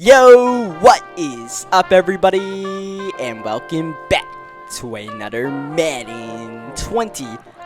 Yo, what is up everybody, and welcome back to another Madden 20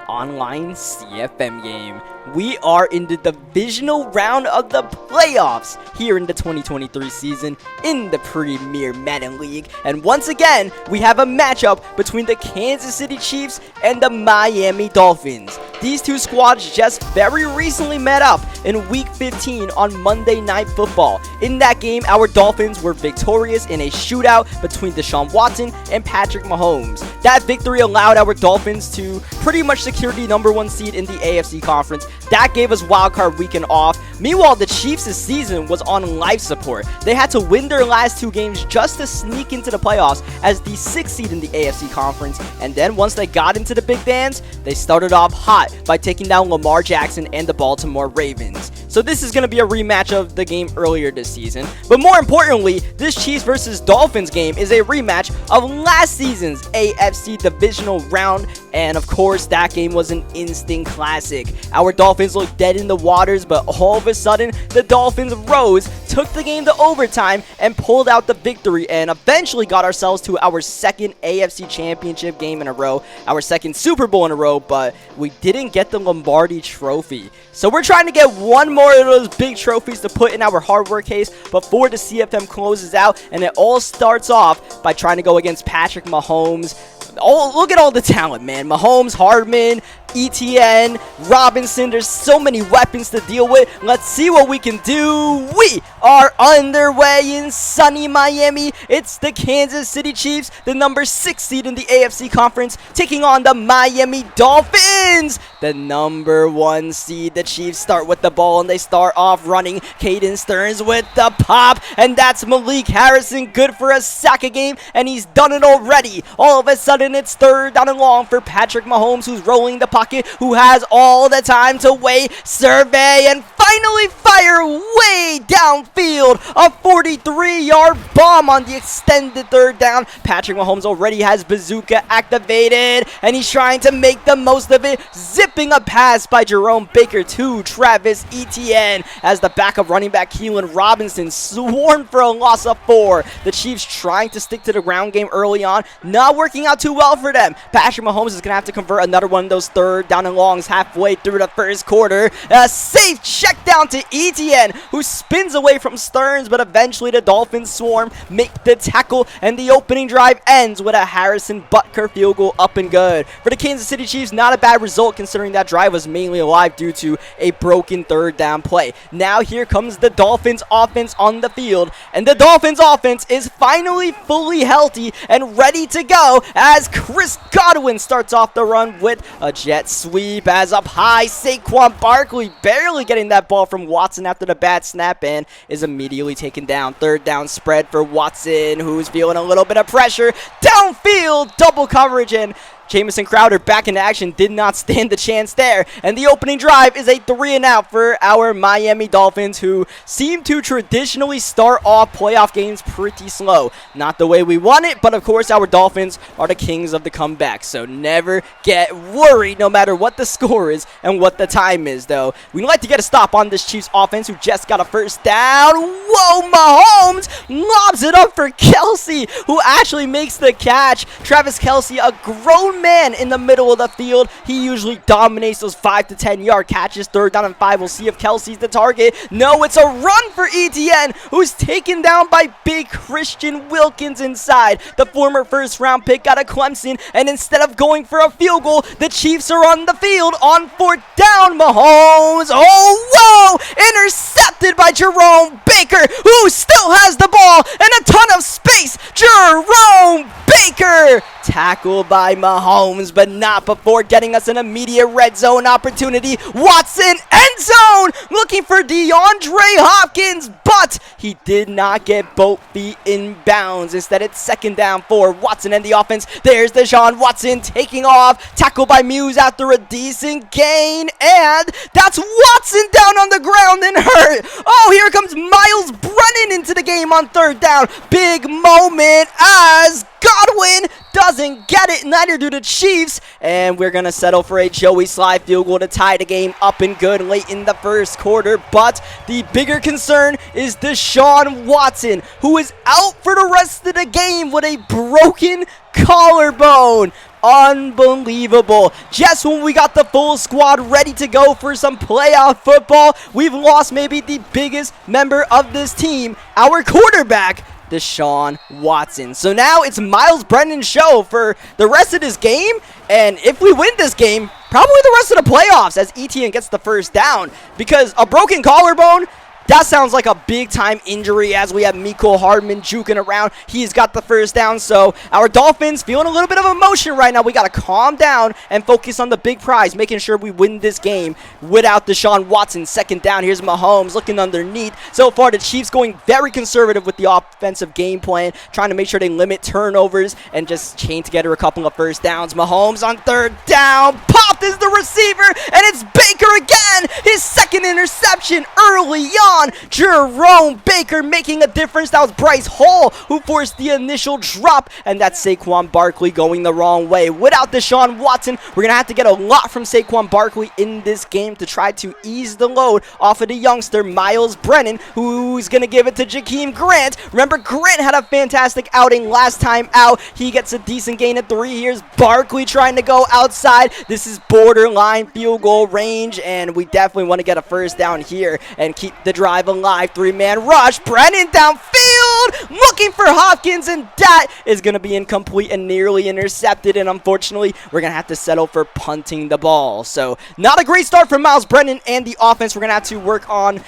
online CFM game. We are in the divisional round of the playoffs here in the 2023 season in the Premier Madden League. And once again, we have a matchup between the Kansas City Chiefs and the Miami Dolphins. These two squads just very recently met up in Week 15 on Monday Night Football. In that game, our Dolphins were victorious in a shootout between Deshaun Watson and Patrick Mahomes. That victory allowed our Dolphins to pretty much secure the #1 seed in the AFC Conference. That gave us wildcard weekend off. Meanwhile, the Chiefs' season was on life support. They had to win their last two games just to sneak into the playoffs as the 6th seed in the AFC Conference. And then once they got into the big dance, they started off hot by taking down Lamar Jackson and the Baltimore Ravens. So this is going to be a rematch of the game earlier this season. But more importantly, this Chiefs versus Dolphins game is a rematch of last season's AFC divisional round. And of course, that game was an instant classic. Our Dolphins looked dead in the waters, but all of a sudden, the Dolphins rose, took the game to overtime, and pulled out the victory, and eventually got ourselves to our second AFC Championship game in a row, our second Super Bowl in a row, but we didn't get the Lombardi Trophy. So we're trying to get one more of those big trophies to put in our hard work case before the CFM closes out, and it all starts off by trying to go against Patrick Mahomes. Oh, look at all the talent, man. Mahomes, Hardman, ETN, Robinson. There's so many weapons to deal with. Let's see what we can do. We are underway in sunny Miami. It's the Kansas City Chiefs, the #6 seed in the AFC Conference, taking on the Miami Dolphins, the #1 seed. The Chiefs start with the ball, and they start off running. Caden Stearns with the pop, and that's Malik Harrison, good for a sack a game, and he's done it already. All of a sudden, it's 3rd down and long for Patrick Mahomes, who's rolling the pocket, who has all the time to wait, survey, and finally fire way downfield. A 43-yard bomb on the extended 3rd down. Patrick Mahomes already has bazooka activated, and he's trying to make the most of it, zipping a pass by Jerome Baker to Travis Etienne as the backup running back Keelan Robinson swarmed for a loss of 4. The Chiefs trying to stick to the ground game early on, not working out too well for them. Patrick Mahomes is going to have to convert another one of those 3rd down and longs halfway through the first quarter. A safe check down to Etienne, who spins away from Stearns, but eventually the Dolphins swarm, make the tackle, and the opening drive ends with a Harrison Butker field goal up and good. For the Kansas City Chiefs, not a bad result considering that drive was mainly alive due to a broken 3rd down play. Now here comes the Dolphins offense on the field, and the Dolphins offense is finally fully healthy and ready to go as Chris Godwin starts off the run with a jet sweep, as up high Saquon Barkley barely getting that ball from Watson after the bad snap, and is immediately taken down. 3rd down spread for Watson, who's feeling a little bit of pressure downfield, double coverage, and Jamison Crowder back in action, did not stand the chance there. And the opening drive is a 3-and-out for our Miami Dolphins, who seem to traditionally start off playoff games pretty slow. Not the way we want it, but of course our Dolphins are the kings of the comeback. So never get worried no matter what the score is and what the time is, though. We'd like to get a stop on this Chiefs offense, who just got a 1st down. Whoa, Mahomes lobs it up for Kelsey, who actually makes the catch. Travis Kelsey, a grown man in the middle of the field. He usually dominates those 5 to 10 yard catches. 3rd down and 5. We'll see if Kelsey's the target. No, it's a run for ETN, who's taken down by big Christian Wilkins inside. The former 1st round pick out of Clemson, and instead of going for a field goal, the Chiefs are on the field on 4th down. Mahomes, oh whoa, intercepted by Jerome Baker, who still has the ball and a ton of space. Jerome Baker tackled by Mahomes, but not before getting us an immediate red zone opportunity. Watson, end zone, looking for DeAndre Hopkins, but he did not get both feet in bounds. Instead, it's 2nd down for Watson and the offense. There's Deshaun Watson taking off, tackled by Muse after a decent gain, and that's Watson down on the ground and hurt. Oh, here comes Miles Brennan into the game on 3rd down. Big moment as Godwin doesn't get it, neither do the Chiefs, and we're going to settle for a Joey Sly field goal to tie the game up and good late in the first quarter. But the bigger concern is Deshaun Watson, who is out for the rest of the game with a broken collarbone. Unbelievable. Just when we got the full squad ready to go for some playoff football, we've lost maybe the biggest member of this team, our quarterback, Deshaun Watson. So now it's Myles Brennan's show for the rest of this game, and if we win this game, probably the rest of the playoffs, as Etienne gets the first down, because a broken collarbone, that sounds like a big-time injury, as we have Mecole Hardman juking around. He's got the first down, so our Dolphins feeling a little bit of emotion right now. We got to calm down and focus on the big prize, making sure we win this game without Deshaun Watson. Second down, here's Mahomes looking underneath. So far, the Chiefs going very conservative with the offensive game plan, trying to make sure they limit turnovers and just chain together a couple of first downs. Mahomes on third down, popped is the receiver, and it's Baker again. His second interception early on. Jerome Baker making a difference. That was Bryce Hall who forced the initial drop, and that's Saquon Barkley going the wrong way. Without Deshaun Watson, we're going to have to get a lot from Saquon Barkley in this game to try to ease the load off of the youngster Myles Brennan, who's going to give it to Jakeem Grant. Remember, Grant had a fantastic outing last time out. He gets a decent gain of 3. Here's Barkley trying to go outside. This is borderline field goal range, and we definitely want to get a first down here and keep the drive alive. 3-man rush. Brennan downfield looking for Hopkins, and that is going to be incomplete and nearly intercepted, and unfortunately we're going to have to settle for punting the ball. So not a great start for Myles Brennan and the offense. We're going to have to work on,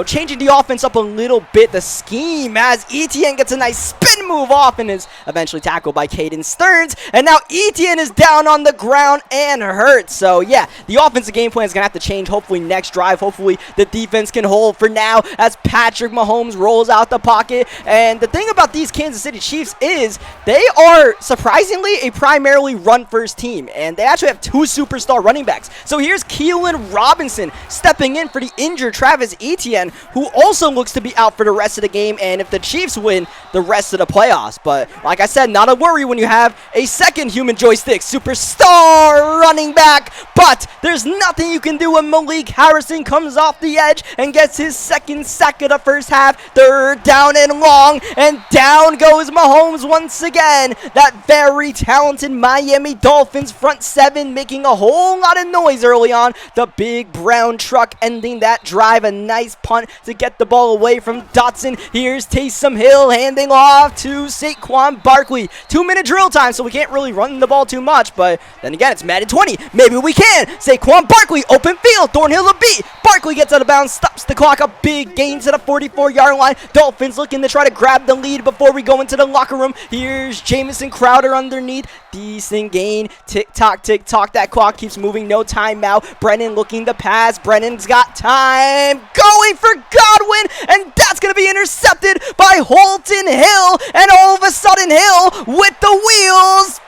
changing the offense up a little bit. The scheme, as Etienne gets a nice spin move off and is eventually tackled by Caden Stearns, and now Etienne is down on the ground and hurt. So yeah, the offensive game plan is going to have to change hopefully next drive. Hopefully the defense can hold for now as Patrick Mahomes rolls out the pocket. And the thing about these Kansas City Chiefs is they are surprisingly a primarily run-first team, and they actually have 2 superstar running backs. So here's Keelan Robinson stepping in for the injured Travis Etienne, who also looks to be out for the rest of the game, and if the Chiefs win, the rest of the playoffs. But like I said, not a worry when you have a second human joystick superstar running back, but there's nothing you can do when Malik Harrison comes off the edge and gets his second sack of the first half. Third down and long, and down goes Mahomes once again. That very talented Miami Dolphins front 7 making a whole lot of noise early on. The big brown truck ending that drive. A nice punt to get the ball away from Dotson. Here's Taysom Hill handing off to Saquon Barkley. 2-minute drill time, so we can't really run the ball too much, but then again, it's Madden 20. Maybe we can. Saquon Barkley, open field. Thornhill a beat. Barkley gets out of bounds, stops the clock. A big gain to the 44-yard line. Dolphins looking to try to grab the lead before we go into the locker room. Here's Jamison Crowder underneath. Decent gain. Tick-tock, tick-tock. That clock keeps moving. No timeout. Brennan looking to pass. Brennan's got time. Going for Godwin, and that's going to be intercepted by Holton Hill. And all of a sudden, Hill with the wheels.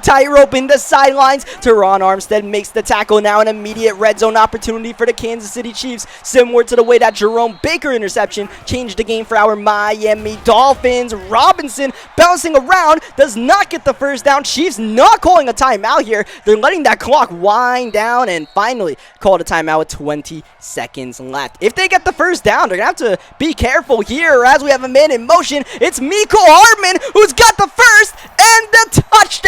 Tightrope in the sidelines. Teron Armstead makes the tackle. Now an immediate red zone opportunity for the Kansas City Chiefs, similar to the way that Jerome Baker interception changed the game for our Miami Dolphins. Robinson bouncing around, does not get the first down. Chiefs not calling a timeout here. They're letting that clock wind down and finally called a timeout with 20 seconds left. If they get the first down, they're going to have to be careful here as we have a man in motion. It's Mecole Hardman who's got the first and the touchdown.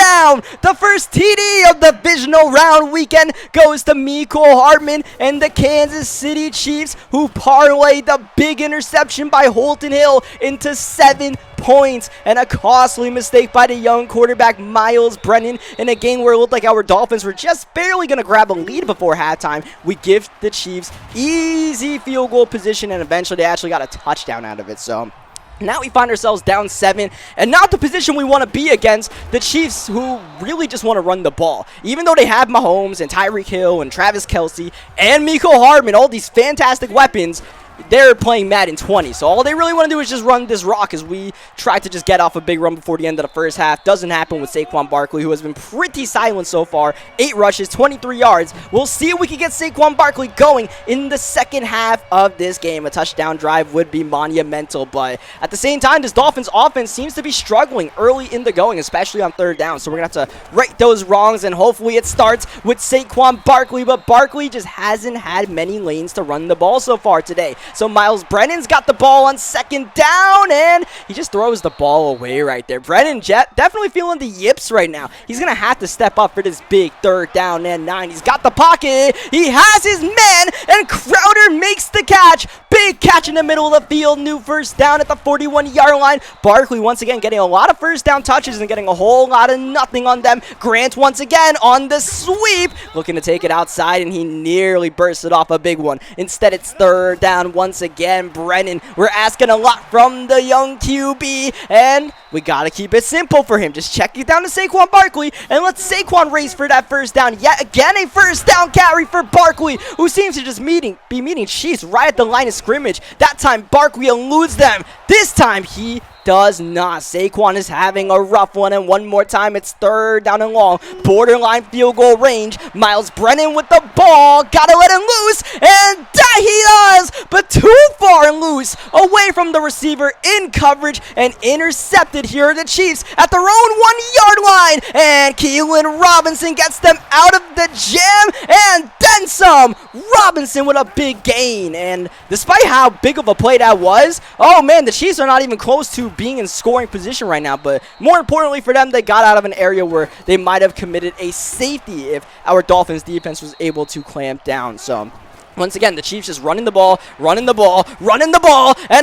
The first TD of the divisional round weekend goes to Mecole Hardman and the Kansas City Chiefs, who parlayed the big interception by Holton Hill into 7 points, and a costly mistake by the young quarterback Myles Brennan in a game where it looked like our Dolphins were just barely going to grab a lead before halftime. We give the Chiefs easy field goal position, and eventually they actually got a touchdown out of it. So now we find ourselves down 7, and not the position we want to be against the Chiefs, who really just want to run the ball. Even though they have Mahomes and Tyreek Hill and Travis Kelce and Mecole Hardman, all these fantastic weapons, they're playing Madden 20, so all they really want to do is just run this rock as we try to just get off a big run before the end of the first half. Doesn't happen with Saquon Barkley, who has been pretty silent so far. 8 rushes, 23 yards. We'll see if we can get Saquon Barkley going in the second half of this game. A touchdown drive would be monumental, but at the same time, this Dolphins offense seems to be struggling early in the going, especially on third down, so we're going to have to right those wrongs, and hopefully it starts with Saquon Barkley, but Barkley just hasn't had many lanes to run the ball so far today. So Miles Brennan's got the ball on second down, and he just throws the ball away right there. Brennan definitely feeling the yips right now. He's going to have to step up for this big third down and 9. He's got the pocket. He has his man, and Crowder makes the catch. Big catch in the middle of the field. New first down at the 41-yard line. Barkley once again getting a lot of first down touches and getting a whole lot of nothing on them. Grant once again on the sweep, looking to take it outside, and he nearly bursted off a big one. Instead, it's third down once again. Brennan, we're asking a lot from the young QB, and we got to keep it simple for him. Just check it down to Saquon Barkley, and let Saquon race for that first down. Yet again, a first down carry for Barkley, who seems to just be meeting Chiefs right at the line of scrimmage. That time, Barkley eludes them. This time, he does not. Saquon is having a rough one, and one more time, it's third down and long. Borderline field goal range. Miles Brennan with the ball. Gotta let him loose, and that he does, but too far and loose, away from the receiver, in coverage, and intercepted here are the Chiefs at their own 1-yard line, and Keelan Robinson gets them out of the jam, and then some. Robinson with a big gain, and despite how big of a play that was, oh man, the Chiefs are not even close to being in scoring position right now, but more importantly for them, they got out of an area where they might have committed a safety if our Dolphins defense was able to clamp down. So once again, the Chiefs just running the ball, and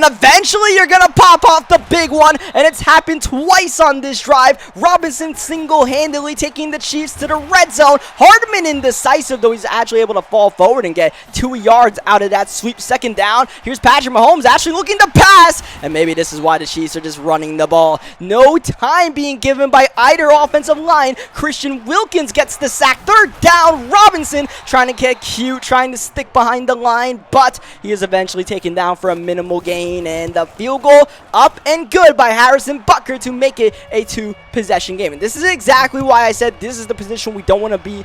eventually you're going to pop off the big one, and it's happened twice on this drive. Robinson single-handedly taking the Chiefs to the red zone. Hardman indecisive, though he's actually able to fall forward and get 2 yards out of that sweep. Second down, here's Patrick Mahomes actually looking to pass, and maybe this is why the Chiefs are just running the ball. No time being given by either offensive line. Christian Wilkins gets the sack. Third down, Robinson trying to get cute, trying to stick behind the line, but he is eventually taken down for a minimal gain, and the field goal up and good by Harrison Butker to make it a 2-possession game. And this is exactly why I said this is the position we don't want to be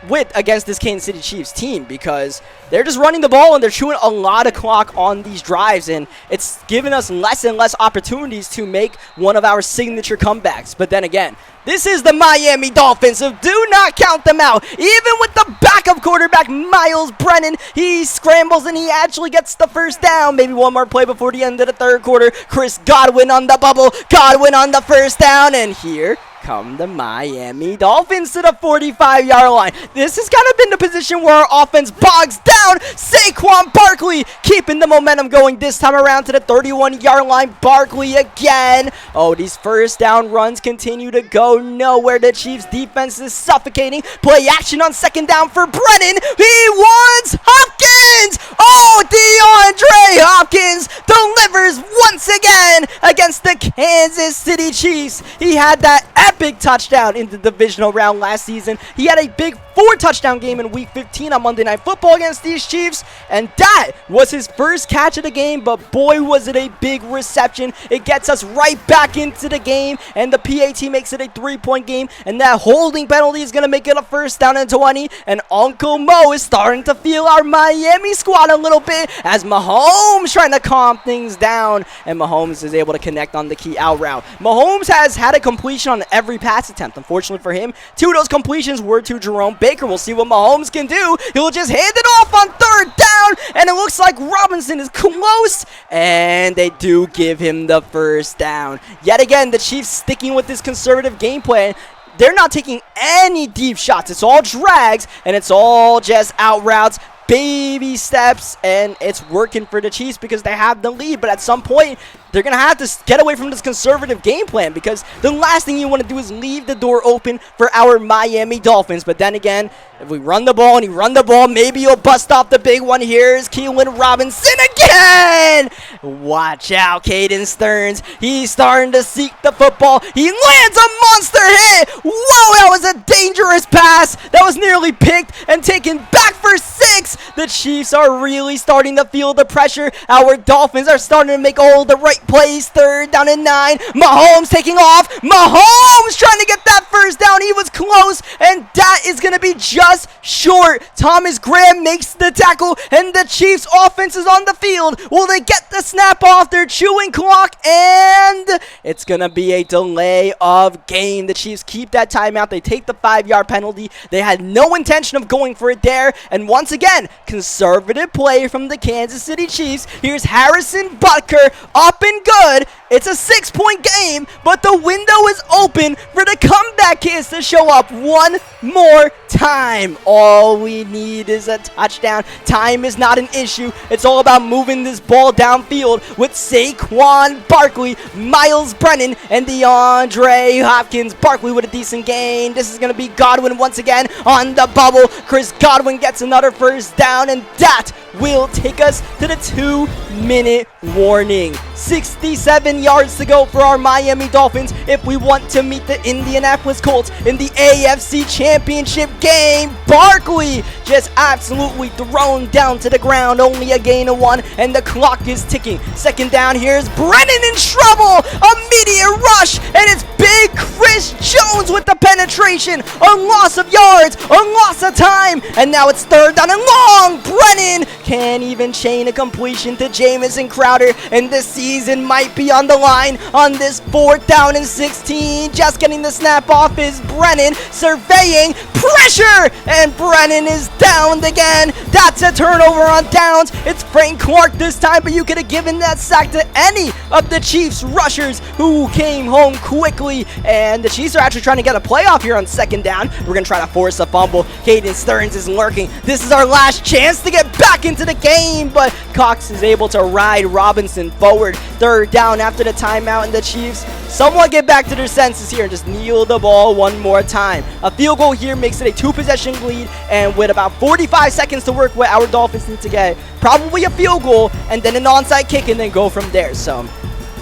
with against this Kansas City Chiefs team, because they're just running the ball and they're chewing a lot of clock on these drives, and it's given us less and less opportunities to make one of our signature comebacks. But then again, this is the Miami Dolphins, so do not count them out. Even with the backup quarterback, Miles Brennan, he scrambles and he actually gets the first down. Maybe one more play before the end of the third quarter. Chris Godwin on the bubble, Godwin on the first down, and here come the Miami Dolphins to the 45-yard line. This has kind of been the position where our offense bogs down. Saquon Barkley keeping the momentum going this time around to the 31-yard line. Barkley again. Oh, these first down runs continue to go nowhere. The Chiefs defense is suffocating. Play action on second down for Brennan. He wants Hopkins. Oh, DeAndre Hopkins delivers once again against the Kansas City Chiefs. He had that epic touchdown in the divisional round last season. He had a big 4-touchdown game in Week 15 on Monday Night Football against these Chiefs, and that was his first catch of the game, but boy was it a big reception. It gets us right back into the game, and the PAT makes it a 3-point game, and that holding penalty is going to make it a first down and 20, and Uncle Mo is starting to feel our Miami squad a little bit as Mahomes trying to calm things down, and Mahomes is able to connect on the key out route. Mahomes has had a completion on every pass attempt. Unfortunately for him, 2 of those completions were to Jerome Baker. We'll see what Mahomes can do. He'll just hand it off on third down, and it looks like Robinson is close, and they do give him the first down. Yet again, the Chiefs sticking with this conservative game plan. They're not taking any deep shots. It's all drags, and it's all just out routes, baby steps, and it's working for the Chiefs because they have the lead. But at some point, they're going to have to get away from this conservative game plan, because the last thing you want to do is leave the door open for our Miami Dolphins. But then again, if we run the ball and you run the ball, maybe you'll bust off the big one. Here's Keelan Robinson again. Watch out, Caden Stearns. He's starting to seek the football. He lands a monster hit. Whoa, that was a dangerous pass. That was nearly picked and taken back for 6. The Chiefs are really starting to feel the pressure. Our Dolphins are starting to make all the right plays. 3rd down and 9. Mahomes taking off. Mahomes trying to get that first down. He was close, and that is going to be just short. Thomas Graham makes the tackle, and the Chiefs offense is on the field. Will they get the snap off? They're chewing clock, and it's going to be a delay of game. The Chiefs keep that timeout. They take the 5-yard penalty. They had no intention of going for it there, and once again, conservative play from the Kansas City Chiefs. Here's Harrison Butker, up and good. It's a 6-point game, but the window is open for the comeback kids to show up one more time. All we need is a touchdown. Time is not an issue. It's all about moving this ball downfield with Saquon Barkley, Miles Brennan, and DeAndre Hopkins. Barkley with a decent gain. This is going to be Godwin once again on the bubble. Chris Godwin gets another first down, and that will take us to the 2-minute warning. 67 yards to go for our Miami Dolphins if we want to meet the Indianapolis Colts in the AFC Championship game. Barkley just absolutely thrown down to the ground. Only a gain of 1, and the clock is ticking. 2nd down. Here's Brennan in trouble. Immediate rush, and it's big Chris Jones with the penetration. A loss of yards, a loss of time, and now it's 3rd down and long. Brennan can't even chain a completion to Jamison Crowder, and the season might be on the line on this 4th down and 16. Just getting the snap off is Brennan, surveying, pressure, and Brennan is downed again. That's a turnover on downs. It's Frank Clark this time, but you could have given that sack to any of the Chiefs rushers who came home quickly, and the Chiefs are actually trying to get a playoff here on 2nd down. We're going to try to force a fumble. Caden Stearns is lurking. This is our last chance to get back into the game, but Cox is able to ride Robinson forward. 3rd down after the timeout, and the Chiefs somewhat get back to their senses here and just kneel the ball one more time. A field goal here makes it a 2-possession lead, and with about 45 seconds to work with, our Dolphins need to get probably a field goal and then an onside kick and then go from there. So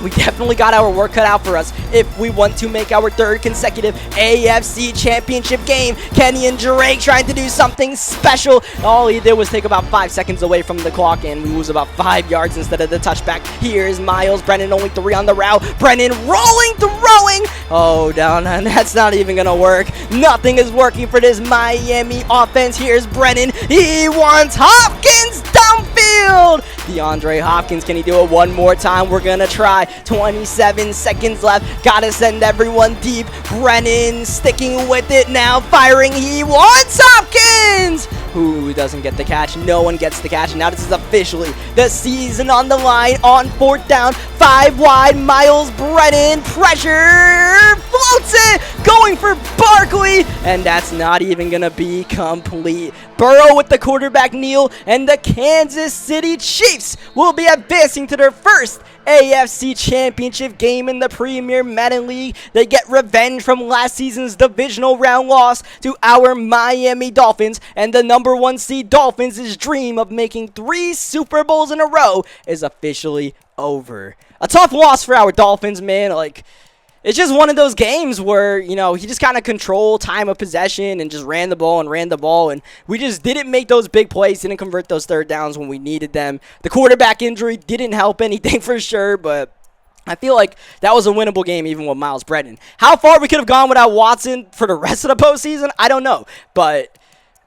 we definitely got our work cut out for us if we want to make our 3rd consecutive AFC Championship game. Kenny and Drake trying to do something special. All he did was take about 5 seconds away from the clock, and we lose about 5 yards instead of the touchback. Here's Miles Brennan, only 3 on the route. Brennan rolling, throwing. Oh, down, and that's not even going to work. Nothing is working for this Miami offense. Here's Brennan. He wants Hopkins downfield. DeAndre Hopkins, can he do it one more time? We're going to try. 27 seconds left. Gotta send everyone deep. Brennan sticking with it now. Firing. He wants Hopkins. Who doesn't get the catch? No one gets the catch. And now this is officially the season on the line on 4th down. 5 wide. Miles Brennan. Pressure. Floats it. Going for Barkley. And that's not even going to be complete. Burrow with the quarterback kneel. And the Kansas City Chiefs will be advancing to their first AFC Championship game in the Premier Madden League. They get revenge from last season's divisional round loss to our Miami Dolphins, and the number 1 seed Dolphins' dream of making 3 Super Bowls in a row is officially over. A tough loss for our Dolphins, man. It's just one of those games where, he just kind of controlled time of possession and just ran the ball, and we just didn't make those big plays, didn't convert those 3rd downs when we needed them. The quarterback injury didn't help anything for sure, but I feel like that was a winnable game even with Miles Brennan. How far we could have gone without Watson for the rest of the postseason, I don't know, but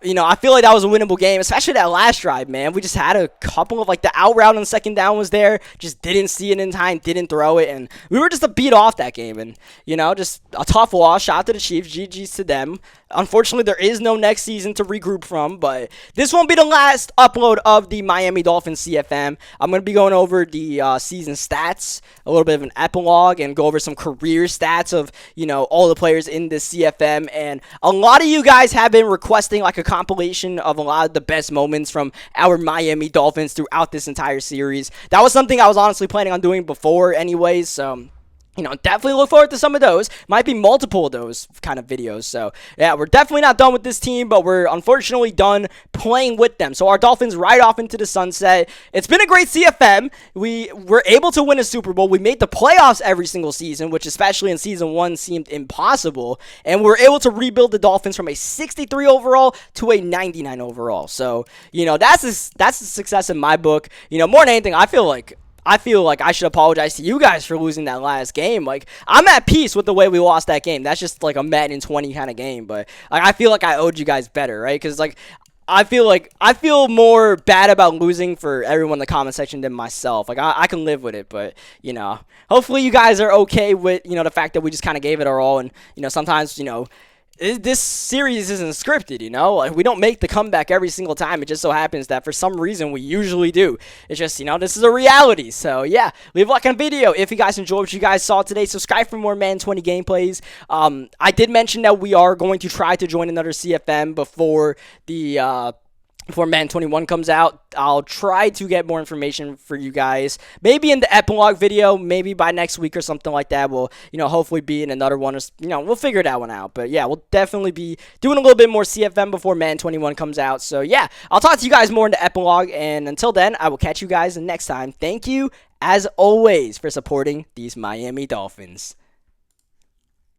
I feel like that was a winnable game, especially that last drive, man. We just had a couple of, the out route on 2nd down was there, just didn't see it in time, didn't throw it, and we were just a beat off that game, and, just a tough loss. Shout out to the Chiefs, GG's to them. Unfortunately, there is no next season to regroup from, but this won't be the last upload of the Miami Dolphins CFM. I'm going to be going over the season stats, a little bit of an epilogue, and go over some career stats of, all the players in this CFM, and a lot of you guys have been requesting, a compilation of a lot of the best moments from our Miami Dolphins throughout this entire series. That was something I was honestly planning on doing before anyways, so definitely look forward to some of those. Might be multiple of those kind of videos. So, yeah, we're definitely not done with this team, but we're unfortunately done playing with them. So, our Dolphins ride off into the sunset. It's been a great CFM. We were able to win a Super Bowl. We made the playoffs every single season, which especially in Season 1 seemed impossible. And we were able to rebuild the Dolphins from a 63 overall to a 99 overall. So, that's a success in my book. More than anything, I feel like I should apologize to you guys for losing that last game. Like, I'm at peace with the way we lost that game. That's just like a Madden 20 kind of game. But I feel like I owed you guys better, right? Because I feel more bad about losing for everyone in the comment section than myself. Like, I can live with it, but hopefully you guys are okay with the fact that we just kind of gave it our all. And sometimes this series isn't scripted, Like, we don't make the comeback every single time. It just so happens that for some reason we usually do. It's just, this is a reality. So, yeah, leave a like on the video if you guys enjoyed what you guys saw today. Subscribe for more Madden 20 gameplays. I did mention that we are going to try to join another CFM before Madden 21 comes out. I'll try to get more information for you guys. Maybe in the epilogue video, maybe by next week or something like that. We'll, hopefully be in another one. Or, we'll figure that one out. But yeah, we'll definitely be doing a little bit more CFM before Madden 21 comes out. So yeah, I'll talk to you guys more in the epilogue. And until then, I will catch you guys next time. Thank you, as always, for supporting these Miami Dolphins.